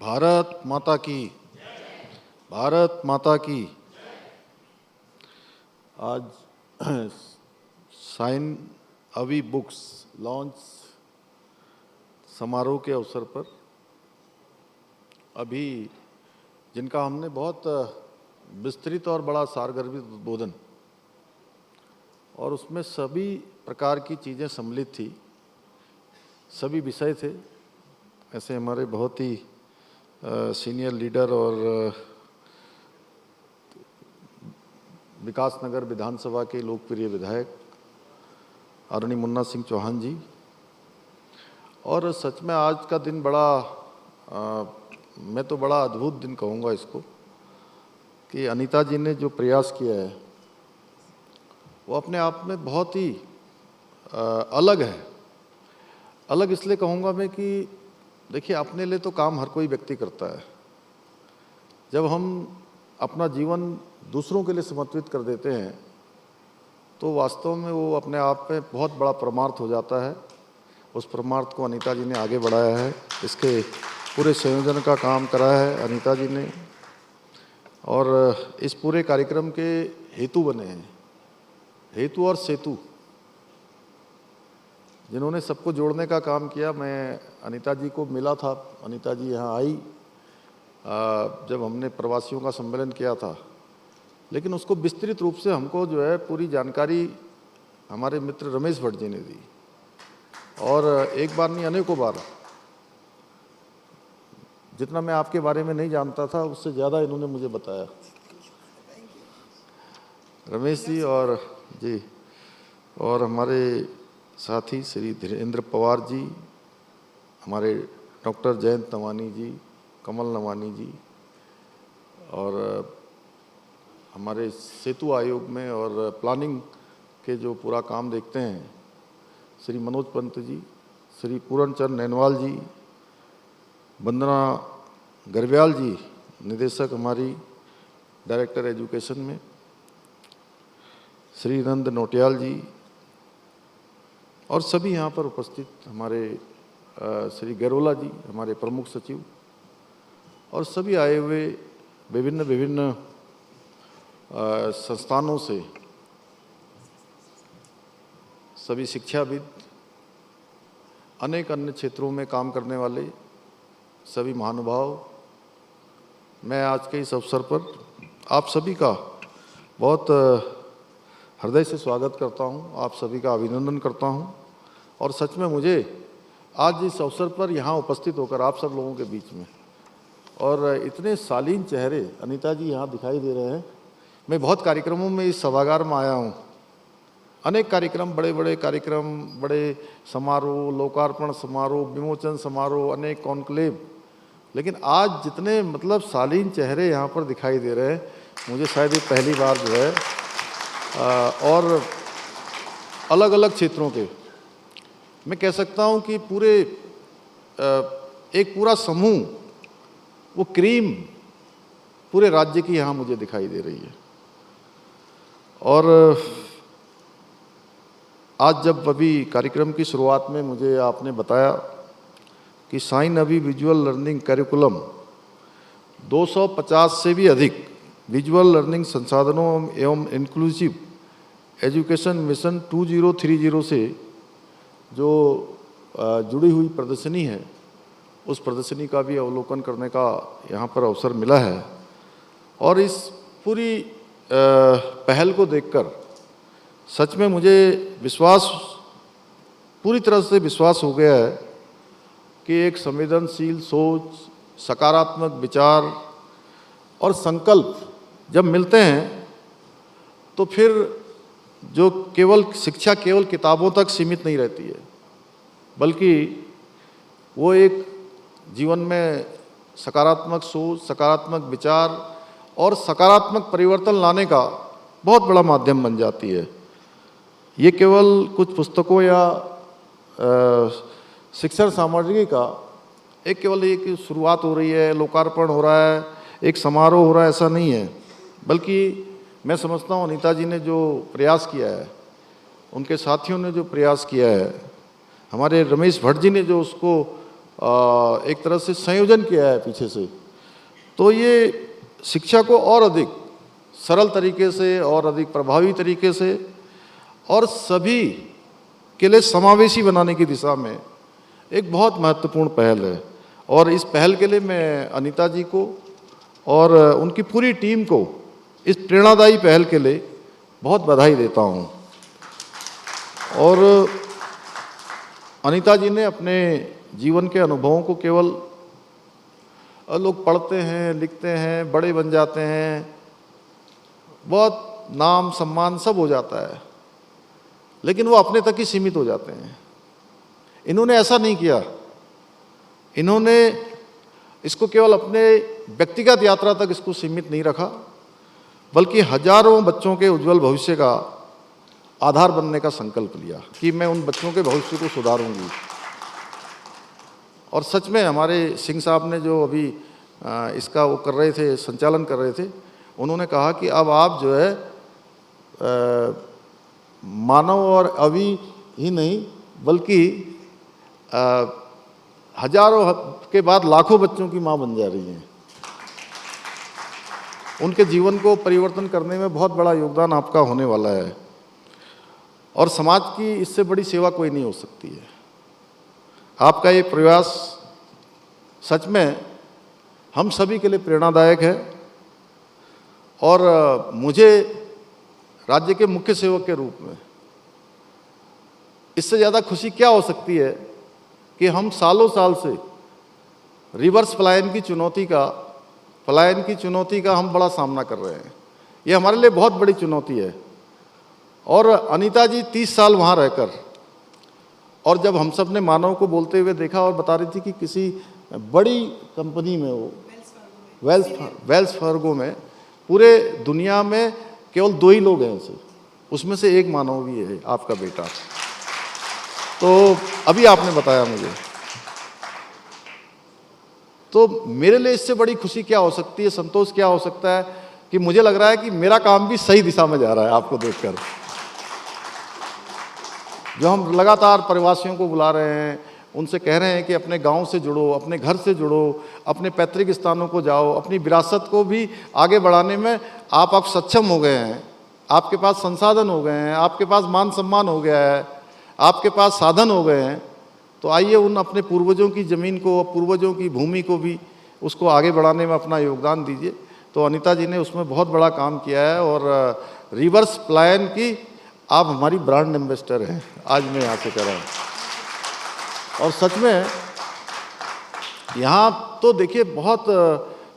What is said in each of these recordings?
भारत माता की, भारत माता की। आज साइन अवी बुक्स लॉन्च समारोह के अवसर पर अभी जिनका हमने बहुत विस्तृत और बड़ा सारगर्भित उद्बोधन और उसमें सभी प्रकार की चीज़ें सम्मिलित थी, सभी विषय थे। ऐसे हमारे बहुत ही सीनियर लीडर और विकासनगर विधानसभा के लोकप्रिय विधायक आदरणीय मुन्ना सिंह चौहान जी, और सच में आज का दिन बड़ा मैं तो बड़ा अद्भुत दिन कहूँगा इसको, कि अनीता जी ने जो प्रयास किया है वो अपने आप में बहुत ही अलग है। अलग इसलिए कहूँगा मैं कि देखिए, अपने लिए तो काम हर कोई व्यक्ति करता है। जब हम अपना जीवन दूसरों के लिए समर्पित कर देते हैं तो वास्तव में वो अपने आप में बहुत बड़ा परमार्थ हो जाता है। उस परमार्थ को अनीता जी ने आगे बढ़ाया है, इसके पूरे संयोजन का काम करा है अनीता जी ने, और इस पूरे कार्यक्रम के हेतु बने हैं, हेतु और सेतु, जिन्होंने सबको जोड़ने का काम किया। मैं अनीता जी को मिला था, अनीता जी यहाँ आई जब हमने प्रवासियों का सम्मेलन किया था, लेकिन उसको विस्तृत रूप से हमको जो है पूरी जानकारी हमारे मित्र रमेश भट्ट जी ने दी, और एक बार नहीं अनेकों बार। जितना मैं आपके बारे में नहीं जानता था उससे ज़्यादा इन्होंने मुझे बताया, रमेश जी और जी, और हमारे साथी श्री धीरेन्द्र पवार जी, हमारे डॉक्टर जयंत नवानी जी, कमल नवानी जी, और हमारे सेतु आयोग में और प्लानिंग के जो पूरा काम देखते हैं श्री मनोज पंत जी, श्री पूरन चंद नैनवाल जी, वंदना गर्ब्याल जी, निदेशक हमारी डायरेक्टर एजुकेशन में, श्री नंद नोटियाल जी, और सभी यहाँ पर उपस्थित हमारे श्री गैरोला जी, हमारे प्रमुख सचिव, और सभी आए हुए विभिन्न विभिन्न संस्थानों से सभी शिक्षाविद, अनेक अन्य क्षेत्रों में काम करने वाले सभी महानुभाव, मैं आज के इस अवसर पर आप सभी का बहुत हृदय से स्वागत करता हूं, आप सभी का अभिनंदन करता हूं। और सच में मुझे आज इस अवसर पर यहाँ उपस्थित होकर आप सब लोगों के बीच में, और इतने शालीन चेहरे अनीता जी यहाँ दिखाई दे रहे हैं। मैं बहुत कार्यक्रमों में इस सभागार में आया हूँ, अनेक कार्यक्रम, बड़े बड़े कार्यक्रम, बड़े समारोह, लोकार्पण समारोह, विमोचन समारोह, अनेक कॉन्क्लेव, लेकिन आज जितने मतलब शालीन चेहरे यहाँ पर दिखाई दे रहे हैं, मुझे शायद ये पहली बार जो है, और अलग अलग क्षेत्रों के, मैं कह सकता हूँ कि पूरे एक पूरा समूह, वो क्रीम पूरे राज्य की यहाँ मुझे दिखाई दे रही है। और आज जब अभी कार्यक्रम की शुरुआत में मुझे आपने बताया कि साइन अवी विजुअल लर्निंग करिकुलम 250 से भी अधिक विजुअल लर्निंग संसाधनों एवं इंक्लूसिव एजुकेशन मिशन 2030 से जो जुड़ी हुई प्रदर्शनी है, उस प्रदर्शनी का भी अवलोकन करने का यहाँ पर अवसर मिला है। और इस पूरी पहल को देखकर सच में मुझे विश्वास, पूरी तरह से विश्वास हो गया है कि एक संवेदनशील सोच, सकारात्मक विचार और संकल्प जब मिलते हैं तो फिर जो केवल शिक्षा केवल किताबों तक सीमित नहीं रहती है, बल्कि वो एक जीवन में सकारात्मक सोच, सकारात्मक विचार और सकारात्मक परिवर्तन लाने का बहुत बड़ा माध्यम बन जाती है। ये केवल कुछ पुस्तकों या शिक्षण सामग्री का एक केवल एक शुरुआत हो रही है, लोकार्पण हो रहा है, एक समारोह हो रहा है, ऐसा नहीं है। बल्कि मैं समझता हूँ अनीता जी ने जो प्रयास किया है, उनके साथियों ने जो प्रयास किया है, हमारे रमेश भट्ट जी ने जो उसको एक तरह से संयोजन किया है पीछे से, तो ये शिक्षा को और अधिक सरल तरीके से और अधिक प्रभावी तरीके से और सभी के लिए समावेशी बनाने की दिशा में एक बहुत महत्वपूर्ण पहल है। और इस पहल के लिए मैं अनीता जी को और उनकी पूरी टीम को इस प्रेरणादायी पहल के लिए बहुत बधाई देता हूँ। और अनीता जी ने अपने जीवन के अनुभवों को केवल लोग पढ़ते हैं, लिखते हैं, बड़े बन जाते हैं, बहुत नाम सम्मान सब हो जाता है, लेकिन वो अपने तक ही सीमित हो जाते हैं। इन्होंने ऐसा नहीं किया। इन्होंने इसको केवल अपने व्यक्तिगत यात्रा तक इसको सीमित नहीं रखा, बल्कि हजारों बच्चों के उज्जवल भविष्य का आधार बनने का संकल्प लिया कि मैं उन बच्चों के भविष्य को सुधारूंगी। और सच में हमारे सिंह साहब ने जो अभी इसका वो कर रहे थे, संचालन कर रहे थे, उन्होंने कहा कि अब आप जो है मानव और अभी ही नहीं बल्कि हजारों के बाद लाखों बच्चों की माँ बन जा रही हैं। उनके जीवन को परिवर्तन करने में बहुत बड़ा योगदान आपका होने वाला है और समाज की इससे बड़ी सेवा कोई नहीं हो सकती है। आपका ये प्रयास सच में हम सभी के लिए प्रेरणादायक है और मुझे राज्य के मुख्य सेवक के रूप में इससे ज़्यादा खुशी क्या हो सकती है कि हम सालों साल से रिवर्स पलायन की चुनौती का हम बड़ा सामना कर रहे हैं। ये हमारे लिए बहुत बड़ी चुनौती है। और अनीता जी 30 साल वहाँ रहकर, और जब हम सब ने मानव को बोलते हुए देखा और बता रही थी कि किसी बड़ी कंपनी में वो वेल्स फार्गो में पूरे दुनिया में केवल 2 ही लोग हैं ऐसे, उसमें से एक मानव भी है आपका बेटा। तो अभी आपने बताया मुझे, तो मेरे लिए इससे बड़ी खुशी क्या हो सकती है, संतोष क्या हो सकता है कि मुझे लग रहा है कि मेरा काम भी सही दिशा में जा रहा है। आपको देखकर जो हम लगातार प्रवासियों को बुला रहे हैं, उनसे कह रहे हैं कि अपने गांव से जुड़ो, अपने घर से जुड़ो, अपने पैतृक स्थानों को जाओ, अपनी विरासत को भी आगे बढ़ाने में आप सक्षम हो गए हैं। आपके पास संसाधन हो गए हैं, आपके पास मान सम्मान हो गया है, आपके पास साधन हो गए हैं। तो आइए उन अपने पूर्वजों की ज़मीन को, पूर्वजों की भूमि को भी उसको आगे बढ़ाने में अपना योगदान दीजिए। तो अनीता जी ने उसमें बहुत बड़ा काम किया है और रिवर्स पलायन की आप हमारी ब्रांड एम्बेसडर हैं, आज मैं यहाँ से कह रहा हूँ। और सच में यहाँ तो देखिए बहुत,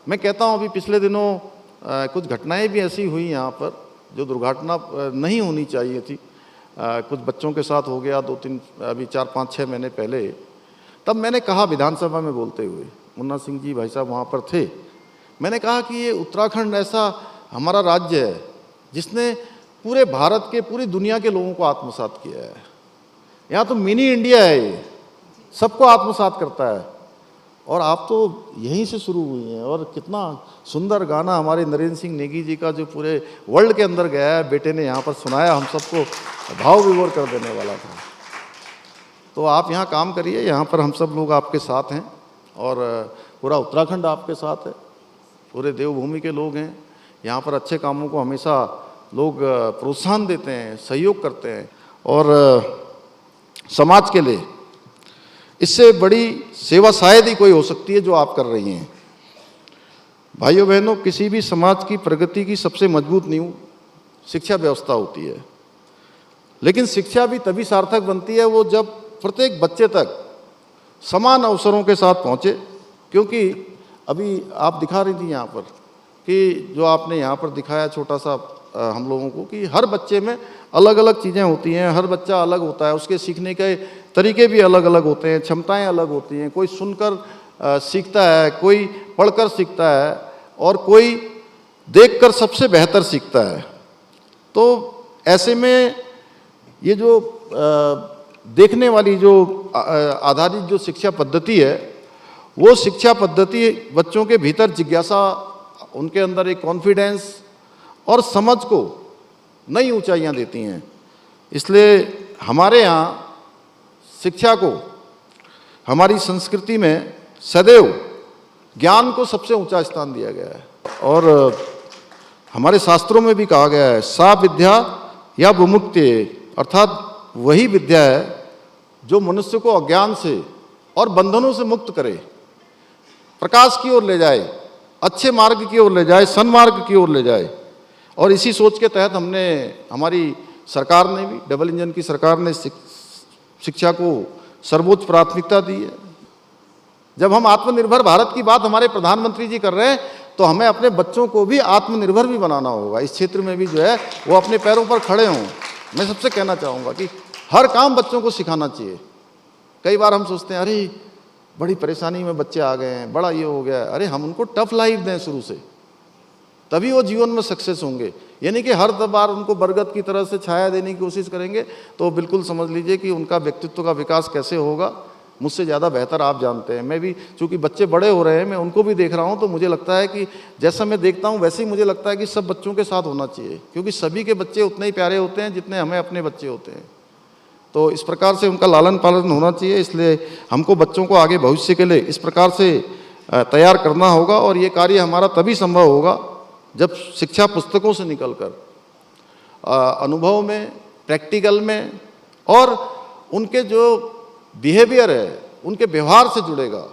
मैं कहता हूँ अभी पिछले दिनों कुछ घटनाएं भी ऐसी हुई यहाँ पर जो दुर्घटना नहीं होनी चाहिए थी। कुछ बच्चों के साथ हो गया 2-3 अभी 4-5-6 महीने पहले। तब मैंने कहा विधानसभा में बोलते हुए, मुन्ना सिंह जी भाई साहब वहाँ पर थे, मैंने कहा कि ये उत्तराखंड ऐसा हमारा राज्य है जिसने पूरे भारत के, पूरी दुनिया के लोगों को आत्मसात किया है। यहाँ तो मिनी इंडिया है, ये सबको आत्मसात करता है। और आप तो यहीं से शुरू हुई हैं। और कितना सुंदर गाना हमारे नरेंद्र सिंह नेगी जी का जो पूरे वर्ल्ड के अंदर गया है, बेटे ने यहाँ पर सुनाया, हम सबको भाव विभोर कर देने वाला था। तो आप यहाँ काम करिए, यहाँ पर हम सब लोग आपके साथ हैं और पूरा उत्तराखंड आपके साथ है, पूरे देवभूमि के लोग हैं। यहाँ पर अच्छे कामों को हमेशा लोग प्रोत्साहन देते हैं, सहयोग करते हैं। और समाज के लिए इससे बड़ी सेवा शायद ही कोई हो सकती है जो आप कर रही हैं। भाइयों बहनों, किसी भी समाज की प्रगति की सबसे मजबूत नींव शिक्षा व्यवस्था होती है। लेकिन शिक्षा भी तभी सार्थक बनती है वो जब प्रत्येक बच्चे तक समान अवसरों के साथ पहुँचे। क्योंकि अभी आप दिखा रही थी यहाँ पर कि जो आपने यहाँ पर दिखाया छोटा सा हम लोगों को, कि हर बच्चे में अलग अलग चीज़ें होती हैं, हर बच्चा अलग होता है, उसके सीखने के तरीके भी अलग अलग होते हैं, क्षमताएं अलग होती हैं। कोई सुनकर सीखता है, कोई पढ़कर सीखता है और कोई देखकर सबसे बेहतर सीखता है। तो ऐसे में ये जो देखने वाली जो आधारित जो शिक्षा पद्धति है, वो शिक्षा पद्धति बच्चों के भीतर जिज्ञासा, उनके अंदर एक कॉन्फिडेंस और समझ को नई ऊंचाइयां देती हैं। इसलिए हमारे यहाँ शिक्षा को हमारी संस्कृति में सदैव ज्ञान को सबसे ऊंचा स्थान दिया गया है और हमारे शास्त्रों में भी कहा गया है सा विद्या या विमुक्ति, अर्थात वही विद्या है जो मनुष्य को अज्ञान से और बंधनों से मुक्त करे, प्रकाश की ओर ले जाए, अच्छे मार्ग की ओर ले जाए, सन्मार्ग की ओर ले जाए। और इसी सोच के तहत हमारी सरकार ने भी, डबल इंजन की सरकार ने शिक्षा को सर्वोच्च प्राथमिकता दी है। जब हम आत्मनिर्भर भारत की बात हमारे प्रधानमंत्री जी कर रहे हैं तो हमें अपने बच्चों को भी आत्मनिर्भर भी बनाना होगा, इस क्षेत्र में भी जो है वो अपने पैरों पर खड़े हों। मैं सबसे कहना चाहूँगा कि हर काम बच्चों को सिखाना चाहिए। कई बार हम सोचते हैं अरे बड़ी परेशानी में बच्चे आ गए हैं, बड़ा ये हो गया है, अरे हम उनको टफ लाइफ दें शुरू से, तभी वो जीवन में सक्सेस होंगे। यानी कि हर बार उनको बरगद की तरह से छाया देने की कोशिश करेंगे तो बिल्कुल समझ लीजिए कि उनका व्यक्तित्व का विकास कैसे होगा मुझसे ज़्यादा बेहतर आप जानते हैं। मैं भी चूँकि बच्चे बड़े हो रहे हैं, मैं उनको भी देख रहा हूँ, तो मुझे लगता है कि जैसा मैं देखता हूँ वैसे ही मुझे लगता है कि सब बच्चों के साथ होना चाहिए, क्योंकि सभी के बच्चे उतने ही प्यारे होते हैं जितने हमें अपने बच्चे होते हैं। तो इस प्रकार से उनका लालन पालन होना चाहिए। इसलिए हमको बच्चों को आगे भविष्य के लिए इस प्रकार से तैयार करना होगा और ये कार्य हमारा तभी संभव होगा जब शिक्षा पुस्तकों से निकलकर अनुभव में, प्रैक्टिकल में और उनके जो बिहेवियर है उनके व्यवहार से जुड़ेगा,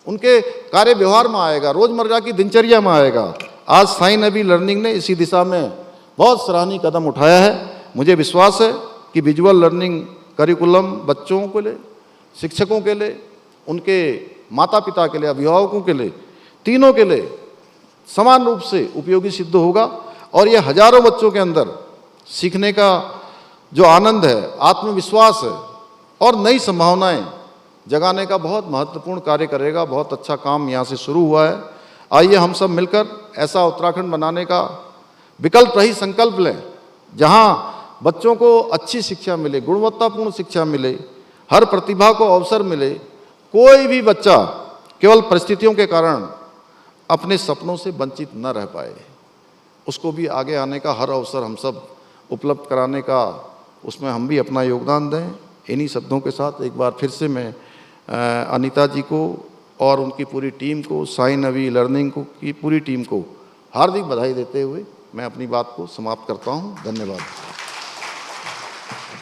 उनके कार्य व्यवहार में आएगा, रोजमर्रा की दिनचर्या में आएगा। आज साई नबी लर्निंग ने इसी दिशा में बहुत सराहनीय कदम उठाया है। मुझे विश्वास है कि विजुअल लर्निंग करिकुलम बच्चों के लिए, शिक्षकों के लिए, उनके माता पिता के लिए, अभिभावकों के लिए, तीनों के लिए समान रूप से उपयोगी सिद्ध होगा और ये हजारों बच्चों के अंदर सीखने का जो आनंद है, आत्मविश्वास है और नई संभावनाएं जगाने का बहुत महत्वपूर्ण कार्य करेगा। बहुत अच्छा काम यहाँ से शुरू हुआ है। आइए हम सब मिलकर ऐसा उत्तराखंड बनाने का विकल्प रही संकल्प लें जहाँ बच्चों को अच्छी शिक्षा मिले, गुणवत्तापूर्ण शिक्षा मिले, हर प्रतिभा को अवसर मिले, कोई भी बच्चा केवल परिस्थितियों के कारण अपने सपनों से वंचित न रह पाए, उसको भी आगे आने का हर अवसर हम सब उपलब्ध कराने का, उसमें हम भी अपना योगदान दें। इन्हीं शब्दों के साथ एक बार फिर से मैं अनीता जी को और उनकी पूरी टीम को, साई नबी लर्निंग की पूरी टीम को हार्दिक बधाई देते हुए मैं अपनी बात को समाप्त करता हूँ। धन्यवाद।